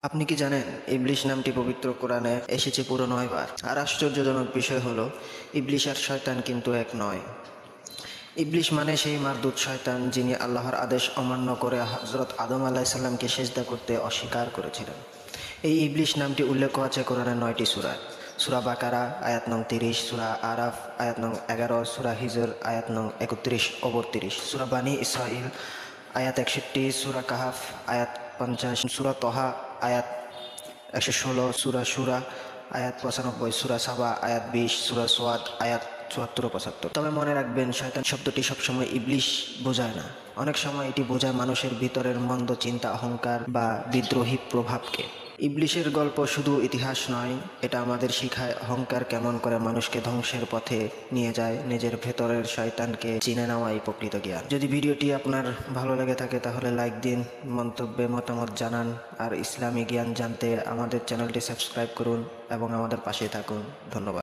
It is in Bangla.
আপনি কি জানেন ইবলিশ নামটি পবিত্র কোরআনে এসেছে পুরো 9 বার। আর আশ্চর্যজনক বিষয় হলো ইবলিশ আর শয়তান কিন্তু এক নয়। ইবলিশ মানে সেই মারদূত শয়তান যিনি আল্লাহর আদেশ অমান্য করে হযরত আদম আলাইহিসসালামকে সিজদা করতে অস্বীকার করেছিলেন। এই ইবলিশ নামটি উল্লেখ আছে কোরআনের 9টি সূরায়। সূরা বাকারা আয়াত নং 30, সূরা আরাফ আয়াত নং 11, সূরা হিজর আয়াত নং 31 ও 32, সূরা বানী ইসরাঈল আয়াত 61, সূরা কাহাফ আয়াত 50, সূরা তহা আয়াত 116, সূরা শুরা আয়াত 95, সূরা সাবা আয়াত 20, সূরা সোয়াদ আয়াত 74 ও 75। তবে মনে রাখবেন, শয়তান শব্দটি সবসময় ইবলিশ বোঝায় না। অনেক সময় এটি বোঝায় মানুষের ভিতরের মন্দ চিন্তা, অহংকার বা বিদ্রোহী প্রভাবকে। ইবলিশের গল্প শুধু ইতিহাস নয়, এটা আমাদের শিখায় অহংকার কেমন করে মানুষকে ধ্বংসের পথে নিয়ে যায়। নিজের ভেতরের শয়তানকে চিনে নেওয়াই প্রকৃত জ্ঞান। যদি ভিডিওটি আপনার ভালো লেগে থাকে তাহলে লাইক দিন, মন্তব্যে মতামত জানান, আর ইসলামী জ্ঞান জানতে আমাদের চ্যানেলটি সাবস্ক্রাইব করুন এবং আমাদের পাশে থাকুন। ধন্যবাদ।